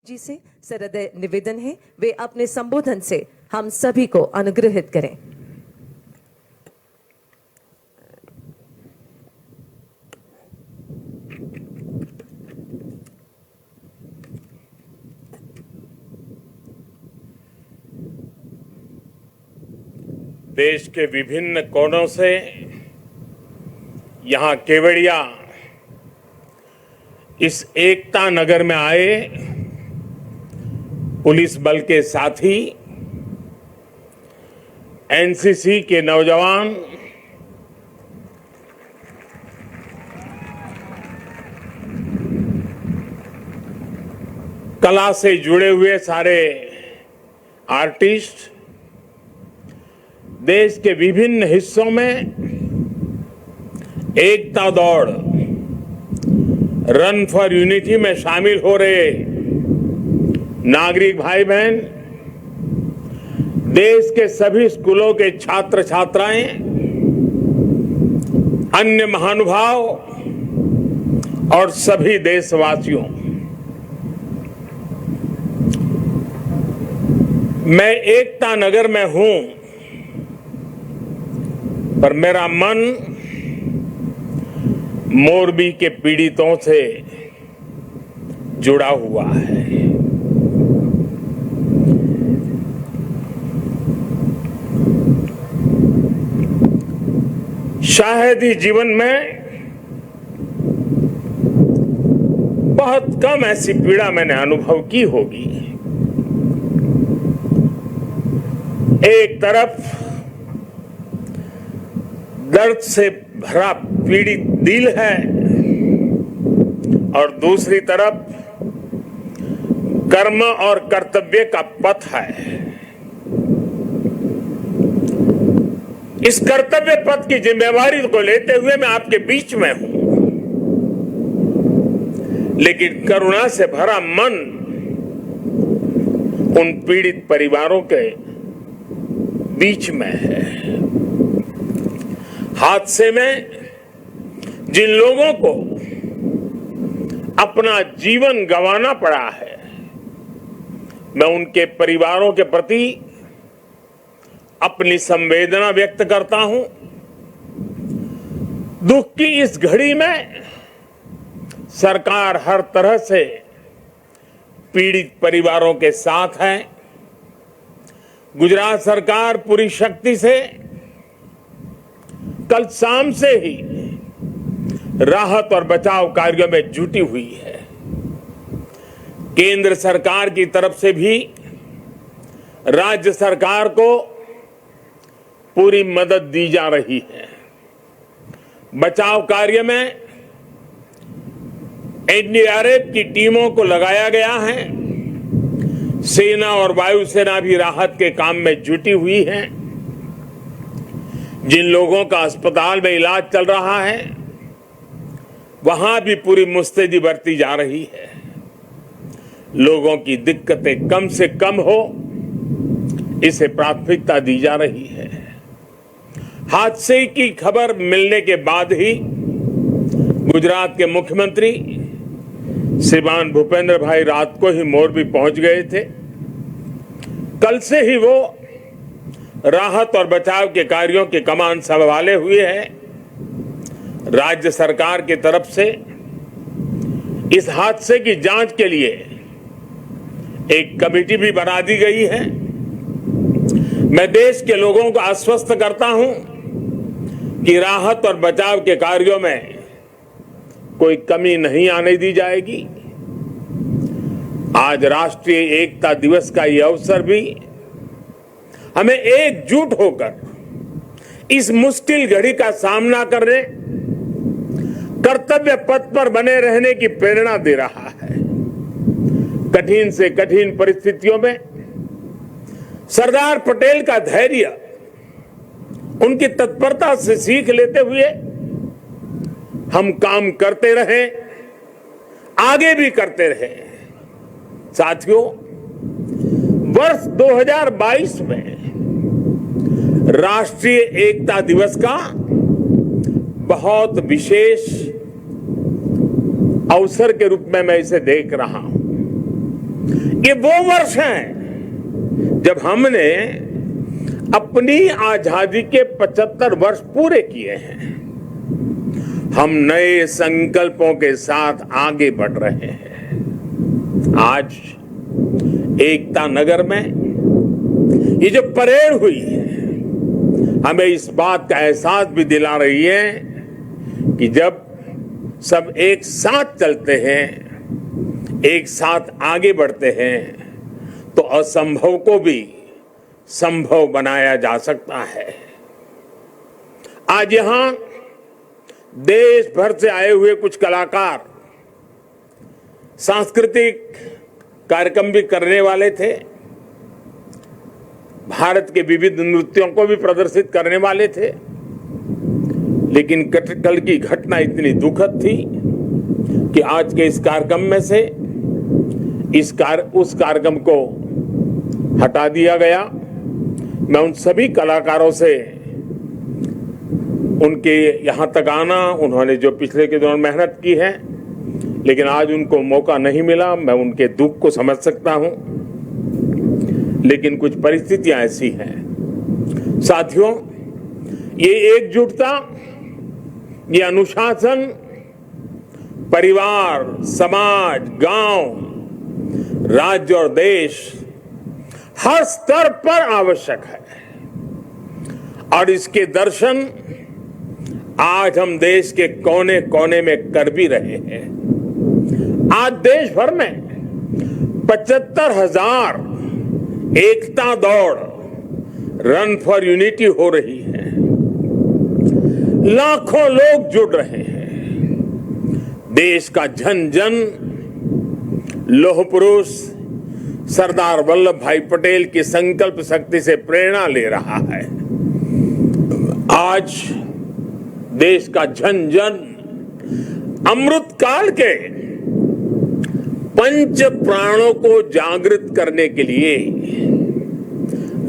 जी से सहृदय निवेदन है वे अपने संबोधन से हम सभी को अनुग्रहित करें। देश के विभिन्न कोनों से यहां केवड़िया इस एकता नगर में आए पुलिस बल के साथी, एनसीसी के नौजवान, कला से जुड़े हुए सारे आर्टिस्ट, देश के विभिन्न हिस्सों में एकता दौड़ रन फॉर यूनिटी में शामिल हो रहे नागरिक भाई बहन, देश के सभी स्कूलों के छात्र छात्राएं, अन्य महानुभाव और सभी देशवासियों, मैं एकता नगर में हूं, पर मेरा मन मोरबी के पीड़ितों से जुड़ा हुआ है। शायद ही जीवन में बहुत कम ऐसी पीड़ा मैंने अनुभव की होगी। एक तरफ दर्द से भरा पीड़ित दिल है और दूसरी तरफ कर्म और कर्तव्य का पथ है। इस कर्तव्य पथ की जिम्मेवारी को लेते हुए मैं आपके बीच में हूं, लेकिन करुणा से भरा मन उन पीड़ित परिवारों के बीच में है। हादसे में जिन लोगों को अपना जीवन गंवाना पड़ा है, मैं उनके परिवारों के प्रति अपनी संवेदना व्यक्त करता हूं। दुख की इस घड़ी में सरकार हर तरह से पीड़ित परिवारों के साथ है। गुजरात सरकार पूरी शक्ति से कल शाम से ही राहत और बचाव कार्यों में जुटी हुई है। केंद्र सरकार की तरफ से भी राज्य सरकार को पूरी मदद दी जा रही है। बचाव कार्य में एनडीआरएफ की टीमों को लगाया गया है। सेना और वायुसेना भी राहत के काम में जुटी हुई है। जिन लोगों का अस्पताल में इलाज चल रहा है, वहां भी पूरी मुस्तैदी बरती जा रही है। लोगों की दिक्कतें कम से कम हो, इसे प्राथमिकता दी जा रही है। हादसे की खबर मिलने के बाद ही गुजरात के मुख्यमंत्री श्रीमान भूपेंद्र भाई रात को ही मोरबी पहुंच गए थे। कल से ही वो राहत और बचाव के कार्यों की कमान संभाले हुए हैं। राज्य सरकार की तरफ से इस हादसे की जांच के लिए एक कमेटी भी बना दी गई है। मैं देश के लोगों को आश्वस्त करता हूं कि राहत और बचाव के कार्यों में कोई कमी नहीं आने दी जाएगी। आज राष्ट्रीय एकता दिवस का यह अवसर भी हमें एकजुट होकर इस मुश्किल घड़ी का सामना करने, कर्तव्य पथ पर बने रहने की प्रेरणा दे रहा है। कठिन से कठिन परिस्थितियों में सरदार पटेल का धैर्य, उनकी तत्परता से सीख लेते हुए हम काम करते रहे, आगे भी करते रहे। साथियों, वर्ष 2022 में राष्ट्रीय एकता दिवस का बहुत विशेष अवसर के रूप में मैं इसे देख रहा हूं। ये वो वर्ष है जब हमने अपनी आजादी के 75 वर्ष पूरे किए हैं। हम नए संकल्पों के साथ आगे बढ़ रहे हैं। आज एकता नगर में ये जो परेड हुई है हमें इस बात का एहसास भी दिला रही है कि जब सब एक साथ चलते हैं, एक साथ आगे बढ़ते हैं तो असंभव को भी संभव बनाया जा सकता है। आज यहां देश भर से आए हुए कुछ कलाकार सांस्कृतिक कार्यक्रम भी करने वाले थे, भारत के विविध नृत्यों को भी प्रदर्शित करने वाले थे, लेकिन कल की घटना इतनी दुखद थी कि आज के इस कार्यक्रम में से उस कार्यक्रम को हटा दिया गया। मैं उन सभी कलाकारों से उनके यहां तक आना, उन्होंने जो पिछले के दौरान मेहनत की है लेकिन आज उनको मौका नहीं मिला, मैं उनके दुख को समझ सकता हूं, लेकिन कुछ परिस्थितियां ऐसी हैं। साथियों, ये एकजुटता, ये अनुशासन परिवार, समाज, गांव, राज्य और देश हर स्तर पर आवश्यक है और इसके दर्शन आज हम देश के कोने कोने में कर भी रहे हैं। आज देश भर में 75,000 एकता दौड़, रन फॉर यूनिटी हो रही है। लाखों लोग जुड़ रहे हैं। देश का जन जन लौह पुरुष सरदार वल्लभ भाई पटेल की संकल्प शक्ति से प्रेरणा ले रहा है। आज देश का जन जन अमृत काल के पंच प्राणों को जागृत करने के लिए,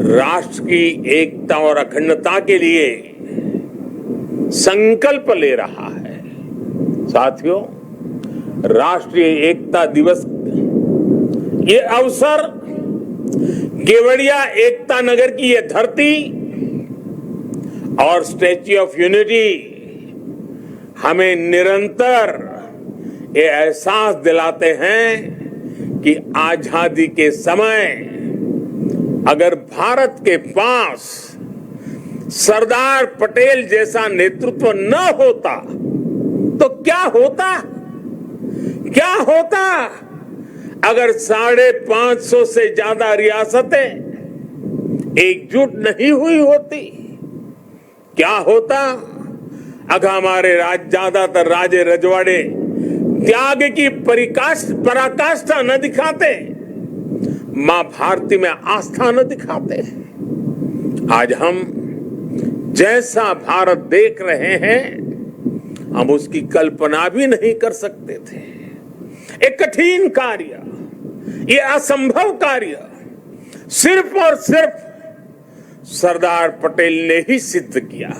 राष्ट्र की एकता और अखंडता के लिए संकल्प ले रहा है। साथियों, राष्ट्रीय एकता दिवस ये अवसर केवड़िया एकता नगर की ये धरती और स्टैच्यू ऑफ यूनिटी हमें निरंतर ये एहसास दिलाते हैं कि आजादी के समय अगर भारत के पास सरदार पटेल जैसा नेतृत्व न होता तो क्या होता अगर 550 से ज्यादा रियासतें एकजुट नहीं हुई होती? क्या होता अगर हमारे ज्यादातर राजे रजवाड़े त्याग की पराकाष्ठा न दिखाते, मां भारती में आस्था न दिखाते? आज हम जैसा भारत देख रहे हैं हम उसकी कल्पना भी नहीं कर सकते थे। एक कठिन कार्य, ये असंभव कार्य सिर्फ और सिर्फ सरदार पटेल ने ही सिद्ध किया।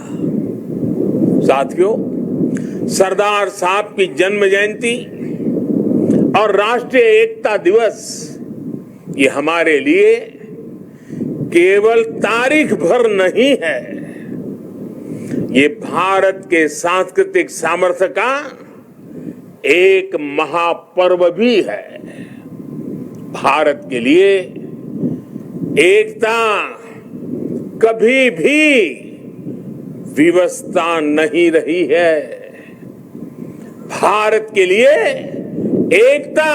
साथियों, सरदार साहब की जन्म जयंती और राष्ट्रीय एकता दिवस ये हमारे लिए केवल तारीख भर नहीं है, ये भारत के सांस्कृतिक सामर्थ्य का एक महापर्व भी है। भारत के लिए एकता कभी भी विवशता नहीं रही है। भारत के लिए एकता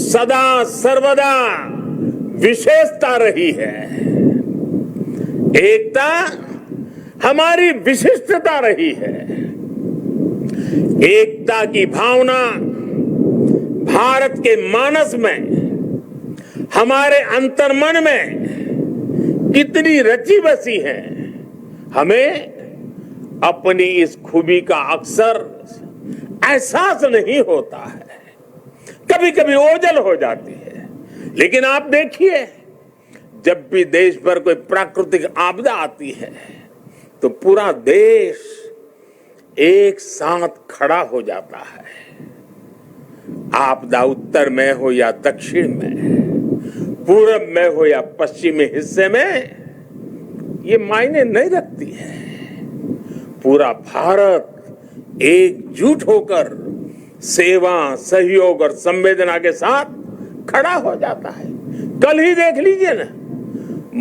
सदा सर्वदा विशेषता रही है। एकता हमारी विशिष्टता रही है। एकता की भावना भारत के मानस में, हमारे अंतर्मन में कितनी रची बसी है, हमें अपनी इस खूबी का अक्सर एहसास नहीं होता है। कभी कभी ओझल हो जाती है, लेकिन आप देखिए जब भी देश पर कोई प्राकृतिक आपदा आती है तो पूरा देश एक साथ खड़ा हो जाता है। आपदा उत्तर में हो या दक्षिण में, पूरब में हो या पश्चिमी हिस्से में, ये मायने नहीं रखती है। पूरा भारत एकजुट होकर सेवा, सहयोग और संवेदना के साथ खड़ा हो जाता है। कल ही देख लीजिए ना,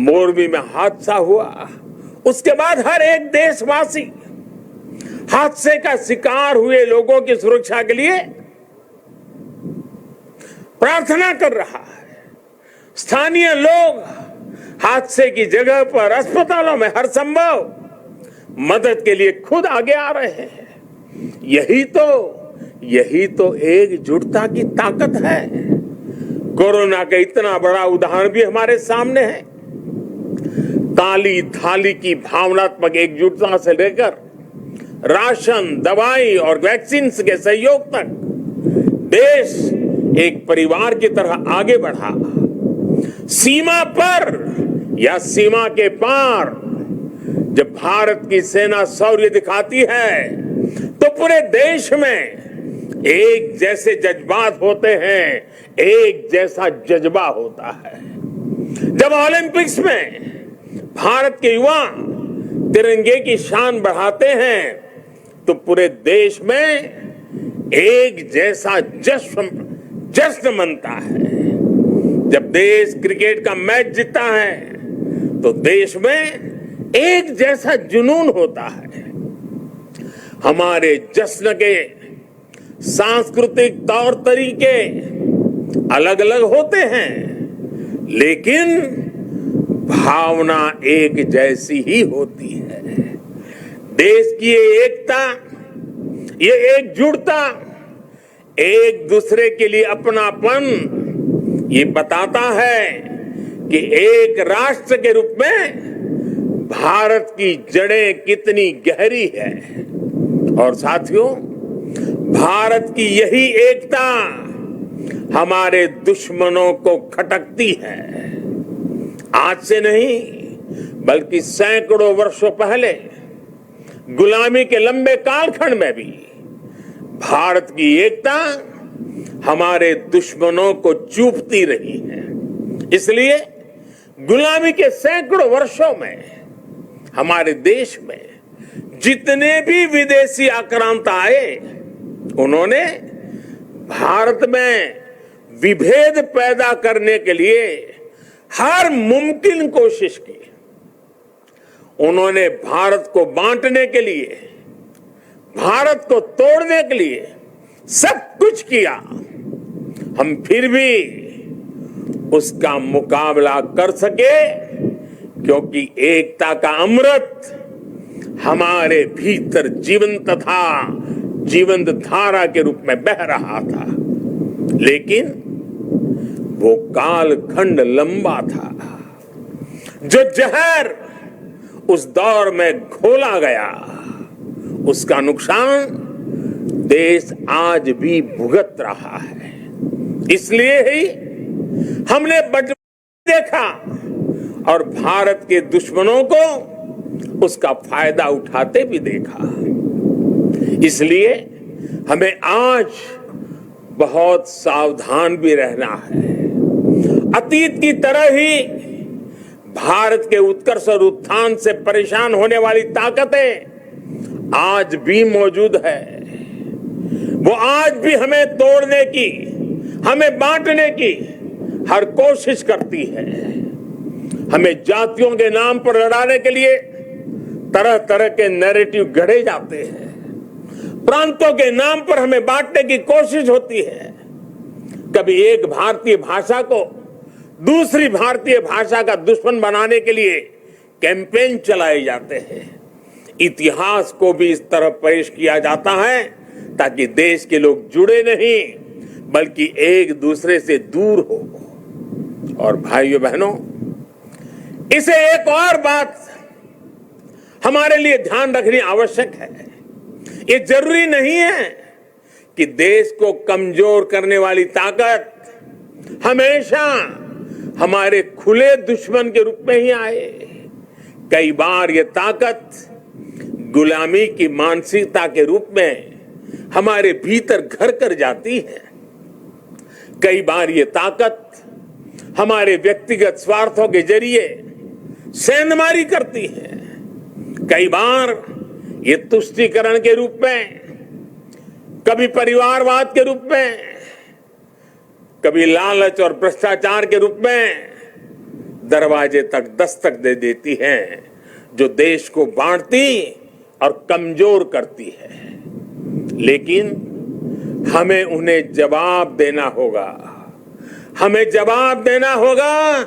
मोरबी में हादसा हुआ, उसके बाद हर एक देशवासी हादसे का शिकार हुए लोगों की सुरक्षा के लिए प्रार्थना कर रहा है। स्थानीय लोग हादसे की जगह पर अस्पतालों में हर संभव मदद के लिए खुद आगे आ रहे हैं। यही तो एकजुटता की ताकत है। कोरोना का इतना बड़ा उदाहरण भी हमारे सामने है। काली थाली की भावनात्मक एकजुटता से लेकर राशन, दवाई और वैक्सीन के सहयोग तक देश एक परिवार की तरह आगे बढ़ा। सीमा पर या सीमा के पार जब भारत की सेना शौर्य दिखाती है तो पूरे देश में एक जैसे जज्बात होते हैं, एक जैसा जज्बा होता है। जब ओलंपिक्स में भारत के युवा तिरंगे की शान बढ़ाते हैं तो पूरे देश में एक जैसा जश्न मनता है। जब देश क्रिकेट का मैच जीतता है तो देश में एक जैसा जुनून होता है। हमारे जश्न के सांस्कृतिक तौर तरीके अलग अलग होते हैं, लेकिन भावना एक जैसी ही होती है। देश की ये एकता, ये एकजुटता, एक दूसरे के लिए अपनापन, ये बताता है कि एक राष्ट्र के रूप में भारत की जड़ें कितनी गहरी है। और साथियों, भारत की यही एकता हमारे दुश्मनों को खटकती है। आज से नहीं बल्कि सैकड़ों वर्षों पहले गुलामी के लंबे कालखंड में भी भारत की एकता हमारे दुश्मनों को चूपती रही है। इसलिए गुलामी के सैकड़ों वर्षों में हमारे देश में जितने भी विदेशी आक्रांता आए, उन्होंने भारत में विभेद पैदा करने के लिए हर मुमकिन कोशिश की। उन्होंने भारत को बांटने के लिए, भारत को तोड़ने के लिए सब कुछ किया। हम फिर भी उसका मुकाबला कर सके क्योंकि एकता का अमृत हमारे भीतर जीवंत धारा के रूप में बह रहा था। लेकिन वो कालखंड लंबा था। जो जहर उस दौर में घोला गया, उसका नुकसान देश आज भी भुगत रहा है। इसलिए ही हमने देखा और भारत के दुश्मनों को उसका फायदा उठाते भी देखा। इसलिए हमें आज बहुत सावधान भी रहना है। अतीत की तरह ही भारत के उत्कर्ष और उत्थान से परेशान होने वाली ताकतें आज भी मौजूद है। वो आज भी हमें तोड़ने की, हमें बांटने की हर कोशिश करती है। हमें जातियों के नाम पर लड़ाने के लिए तरह तरह के नैरेटिव गढ़े जाते हैं। प्रांतों के नाम पर हमें बांटने की कोशिश होती है। कभी एक भारतीय भाषा को दूसरी भारतीय भाषा का दुश्मन बनाने के लिए कैंपेन चलाए जाते हैं। इतिहास को भी इस तरह पेश किया जाता है ताकि देश के लोग जुड़े नहीं बल्कि एक दूसरे से दूर हो। और भाइयों बहनों, इसे एक और बात हमारे लिए ध्यान रखनी आवश्यक है। ये जरूरी नहीं है कि देश को कमजोर करने वाली ताकत हमेशा हमारे खुले दुश्मन के रूप में ही आए। कई बार ये ताकत गुलामी की मानसिकता के रूप में हमारे भीतर घर कर जाती है। कई बार ये ताकत हमारे व्यक्तिगत स्वार्थों के जरिए सेंधमारी करती है। कई बार ये तुष्टीकरण के रूप में, कभी परिवारवाद के रूप में, कभी लालच और भ्रष्टाचार के रूप में दरवाजे तक दस्तक दे देती है, जो देश को बांटती और कमजोर करती है। लेकिन हमें उन्हें जवाब देना होगा। हमें जवाब देना होगा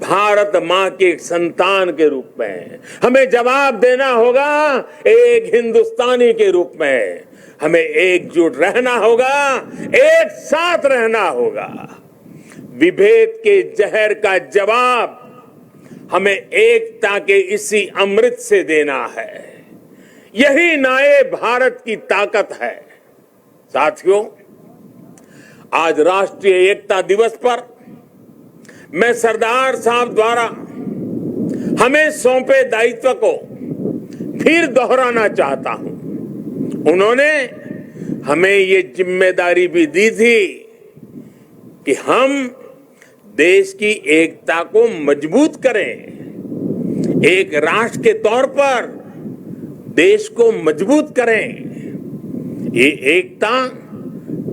भारत मां के संतान के रूप में। हमें जवाब देना होगा एक हिंदुस्तानी के रूप में। हमें एकजुट रहना होगा, एक साथ रहना होगा। विभेद के जहर का जवाब हमें एकता के इसी अमृत से देना है। यही नए भारत की ताकत है। साथियों, आज राष्ट्रीय एकता दिवस पर मैं सरदार साहब द्वारा हमें सौंपे दायित्व को फिर दोहराना चाहता हूं। उन्होंने हमें ये जिम्मेदारी भी दी थी कि हम देश की एकता को मजबूत करें। एक राष्ट्र के तौर पर देश को मजबूत करें। ये एकता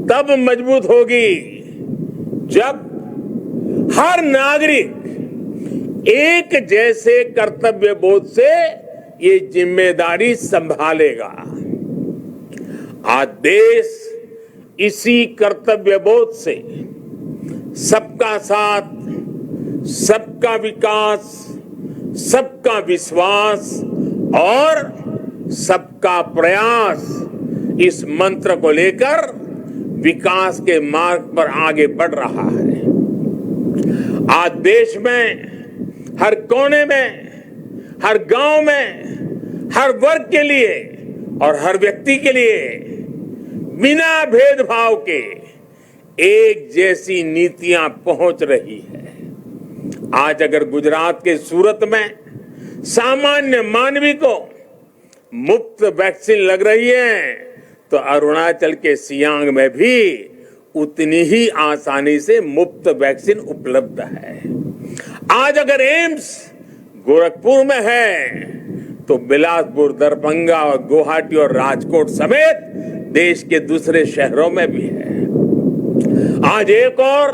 तब मजबूत होगी जब हर नागरिक एक जैसे कर्तव्य बोध से ये जिम्मेदारी संभालेगा। आज देश इसी कर्तव्य बोध से सबका साथ, सबका विकास, सबका विश्वास और सबका प्रयास, इस मंत्र को लेकर विकास के मार्ग पर आगे बढ़ रहा है। आज देश में हर कोने में, हर गांव में, हर वर्ग के लिए और हर व्यक्ति के लिए बिना भेदभाव के एक जैसी नीतियां पहुंच रही है। आज अगर गुजरात के सूरत में सामान्य मानवी को मुफ्त वैक्सीन लग रही है, तो अरुणाचल के सियांग में भी उतनी ही आसानी से मुफ्त वैक्सीन उपलब्ध है। आज अगर एम्स गोरखपुर में है, तो बिलासपुर, दरभंगा और गुवाहाटी और राजकोट समेत देश के दूसरे शहरों में भी है। आज एक और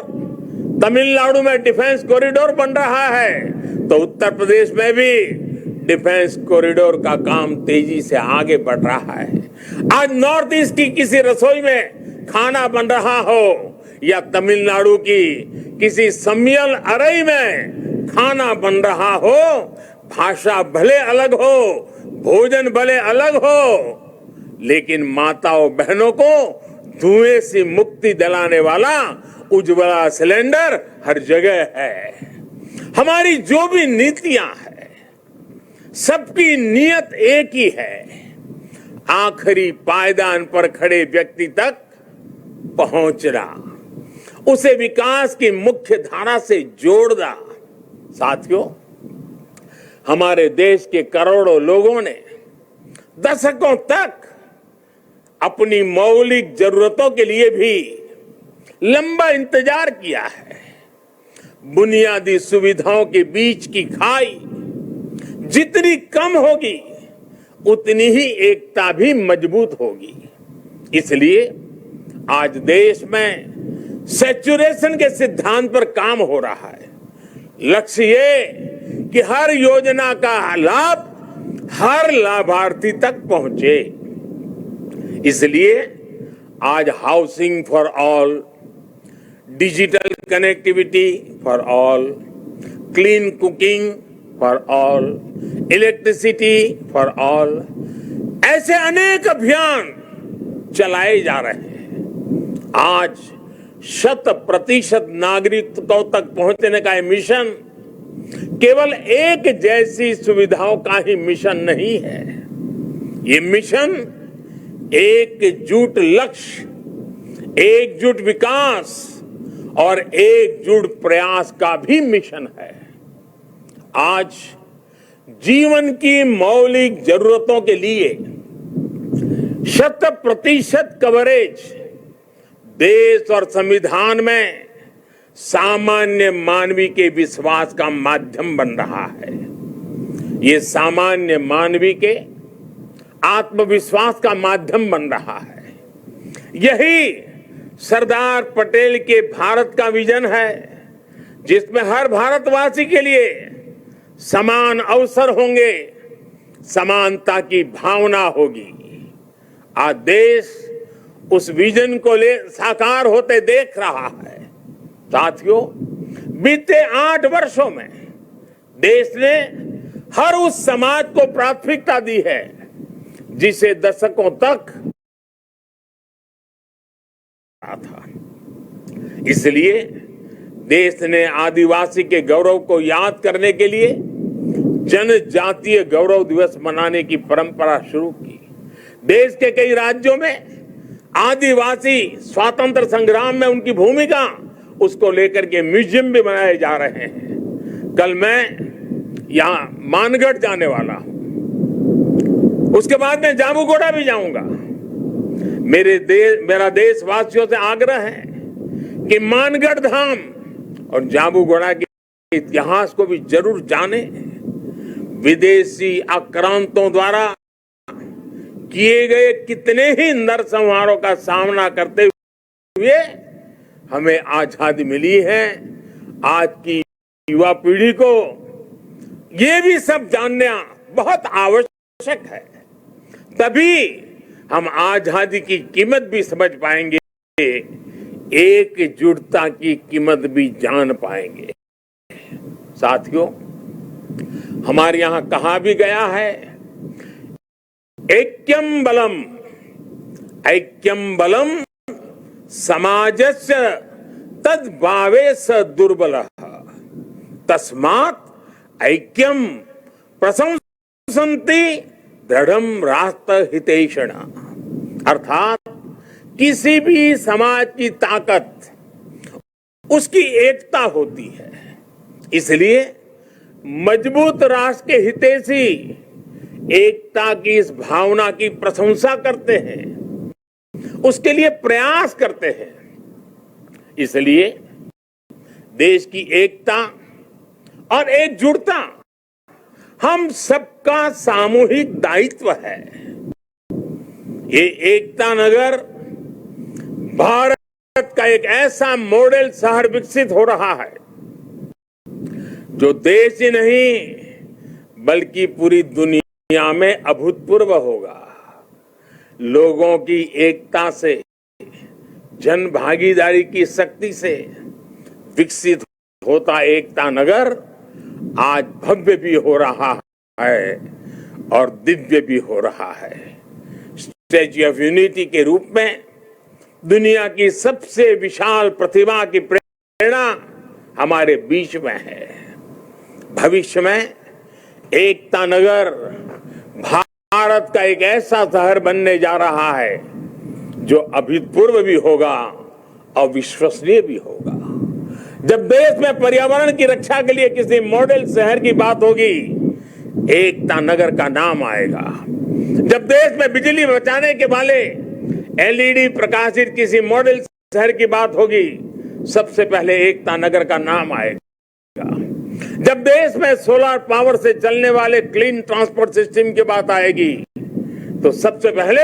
तमिलनाडु में डिफेंस कॉरिडोर बन रहा है, तो उत्तर प्रदेश में भी डिफेंस कॉरिडोर का काम तेजी से आगे बढ़ रहा है। आज नॉर्थ ईस्ट की किसी रसोई में खाना बन रहा हो या तमिलनाडु की किसी सम्मियल अरई में खाना बन रहा हो, भाषा भले अलग हो, भोजन भले अलग हो, लेकिन माताओं बहनों को धुएं से मुक्ति दिलाने वाला उज्ज्वला सिलेंडर हर जगह है। हमारी जो भी नीतियां हैं, सबकी नियत एक ही है, आखिरी पायदान पर खड़े व्यक्ति तक पहुंचना, उसे विकास की मुख्य धारा से जोड़ना। साथियों, हमारे देश के करोड़ों लोगों ने दशकों तक अपनी मौलिक जरूरतों के लिए भी लंबा इंतजार किया है। बुनियादी सुविधाओं के बीच की खाई जितनी कम होगी, उतनी ही एकता भी मजबूत होगी। इसलिए आज देश में सैचुरेशन के सिद्धांत पर काम हो रहा है। लक्ष्य ये कि हर योजना का लाभ हर लाभार्थी तक पहुंचे। इसलिए आज housing for all, digital connectivity for all, clean cooking for all, electricity for all, ऐसे अनेक अभियान चलाए जा रहे हैं। आज 100% नागरिकों तक पहुंचने का ये मिशन केवल एक जैसी सुविधाओं का ही मिशन नहीं है। ये मिशन एकजुट लक्ष्य, एकजुट विकास और एकजुट प्रयास का भी मिशन है। आज जीवन की मौलिक जरूरतों के लिए 100% कवरेज देश और संविधान में सामान्य मानवी के विश्वास का माध्यम बन रहा है। ये सामान्य मानवी के आत्मविश्वास का माध्यम बन रहा है। यही सरदार पटेल के भारत का विजन है, जिसमें हर भारतवासी के लिए समान अवसर होंगे, समानता की भावना होगी। आज देश उस विजन को साकार होते देख रहा है। साथियों, बीते 8 वर्षों में देश ने हर उस समाज को प्राथमिकता दी है जिसे दशकों तक था। इसलिए देश ने आदिवासी के गौरव को याद करने के लिए जनजातीय गौरव दिवस मनाने की परंपरा शुरू की। देश के कई राज्यों में आदिवासी स्वातंत्र संग्राम में उनकी भूमिका, उसको लेकर के म्यूजियम भी बनाए जा रहे हैं। कल मैं यहां मानगढ़ जाने वाला हूं, उसके बाद मैं जाबूगोड़ा भी जाऊंगा। मेरा देशवासियों से आग्रह है कि मानगढ़ धाम और जाबूगोड़ा के इतिहास को भी जरूर जाने। विदेशी आक्रांतों द्वारा किए गए कितने ही नरसंहारों का सामना करते हुए हमें आजादी मिली है। आज की युवा पीढ़ी को ये भी सब जानना बहुत आवश्यक है, तभी हम आजादी की कीमत भी समझ पाएंगे, एकजुटता की कीमत भी जान पाएंगे। साथियों, हमारे यहां कहा भी गया है, ऐक्यम बलम समाजस्य तद्भावे स दुर्बलः तस्मात् ऐक्यम प्रशंसन्ति दृढ़म राष्ट्र हितैषिण। अर्थात किसी भी समाज की ताकत उसकी एकता होती है। इसलिए मजबूत राष्ट्र के हितैषी एकता की इस भावना की प्रशंसा करते हैं, उसके लिए प्रयास करते हैं। इसलिए देश की एकता और एकजुटता हम सबका सामूहिक दायित्व है। ये एकता नगर भारत का एक ऐसा मॉडल शहर विकसित हो रहा है जो देश ही नहीं बल्कि पूरी दुनिया में अभूतपूर्व होगा। लोगों की एकता से, जन भागीदारी की शक्ति से विकसित होता एकता नगर आज भव्य भी हो रहा है और दिव्य भी हो रहा है। स्टैच्यू ऑफ यूनिटी के रूप में दुनिया की सबसे विशाल प्रतिमा की प्रेरणा हमारे बीच में है। भविष्य में एकता नगर भारत का एक ऐसा शहर बनने जा रहा है जो अभूतपूर्व भी होगा और विश्वसनीय भी होगा। जब देश में पर्यावरण की रक्षा के लिए किसी मॉडल शहर की बात होगी, एकता नगर का नाम आएगा। जब देश में बिजली बचाने के वाले एलईडी प्रकाशित किसी मॉडल शहर की बात होगी, सबसे पहले एकता नगर का नाम आएगा। जब देश में सोलर पावर से चलने वाले क्लीन ट्रांसपोर्ट सिस्टम की बात आएगी, तो सबसे पहले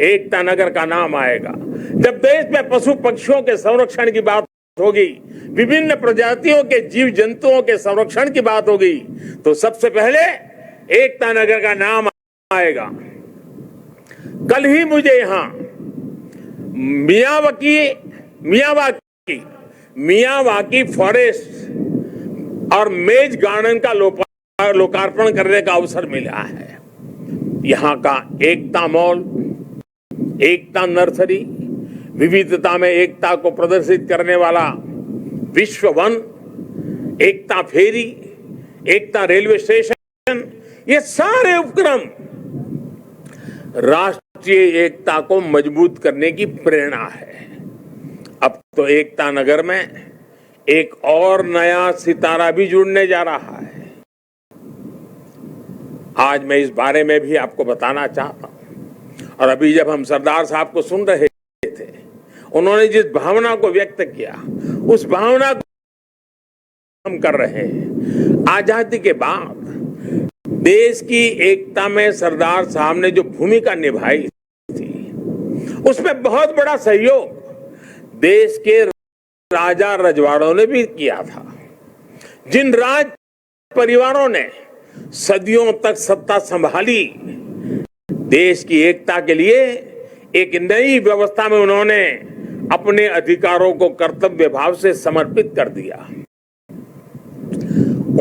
एकता नगर का नाम आएगा। जब देश में पशु पक्षियों के संरक्षण की बात होगी, विभिन्न प्रजातियों के जीव जंतुओं के संरक्षण की बात होगी, तो सबसे पहले एकता नगर का नाम आएगा। कल ही मुझे यहां मियावाकी फॉरेस्ट और मेज गार्डन का लोकार्पण करने का अवसर मिला है। यहां का एकता मॉल, एकता नर्सरी, विविधता में एकता को प्रदर्शित करने वाला विश्व वन, एकता फेरी, एकता रेलवे स्टेशन, ये सारे उपक्रम राष्ट्रीय एकता को मजबूत करने की प्रेरणा है। अब तो एकता नगर में एक और नया सितारा भी जुड़ने जा रहा है। आज मैं इस बारे में भी आपको बताना चाहता हूं। और अभी जब हम सरदार साहब को सुन रहे थे, उन्होंने जिस भावना को व्यक्त किया, उस भावना को हम कर रहे हैं। आजादी के बाद देश की एकता में सरदार साहब ने जो भूमिका निभाई थी, उसमें बहुत बड़ा सहयोग देश के राजा रजवाड़ों ने भी किया था। जिन राज परिवारों ने सदियों तक सत्ता संभाली, देश की एकता के लिए एक नई व्यवस्था में उन्होंने अपने अधिकारों को कर्तव्य भाव से समर्पित कर दिया।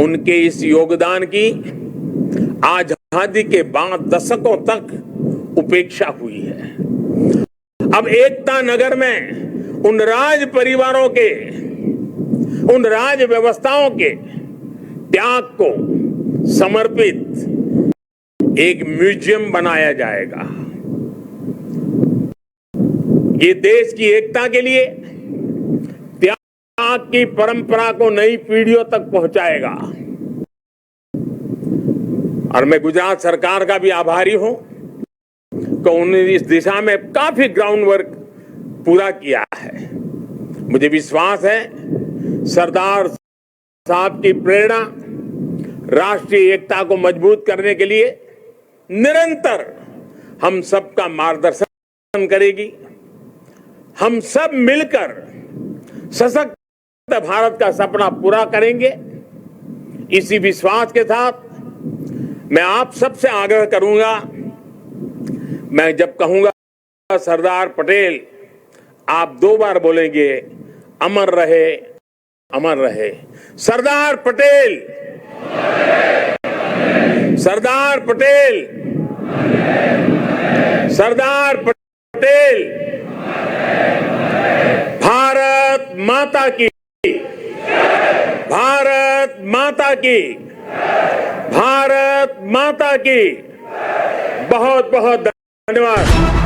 उनके इस योगदान की आजादी के बाद दशकों तक उपेक्षा हुई है। अब एकता नगर में उन राज परिवारों के, उन राज व्यवस्थाओं के त्याग को समर्पित एक म्यूजियम बनाया जाएगा। ये देश की एकता के लिए त्याग की परंपरा को नई पीढ़ियों तक पहुंचाएगा। और मैं गुजरात सरकार का भी आभारी हूं कि उन्होंने इस दिशा में काफी ग्राउंड वर्क पूरा किया है। मुझे विश्वास है सरदार साहब की प्रेरणा राष्ट्रीय एकता को मजबूत करने के लिए निरंतर हम सबका मार्गदर्शन करेगी। हम सब मिलकर सशक्त भारत का सपना पूरा करेंगे। इसी विश्वास के साथ मैं आप सबसे आग्रह करूंगा, मैं जब कहूंगा सरदार पटेल, आप 2 बार बोलेंगे, अमर रहे, अमर रहे। सरदार पटेल, सरदार पटेल, सरदार पटेल। भारत माता की, भारत माता की, भारत माता की। बहुत बहुत धन्यवाद।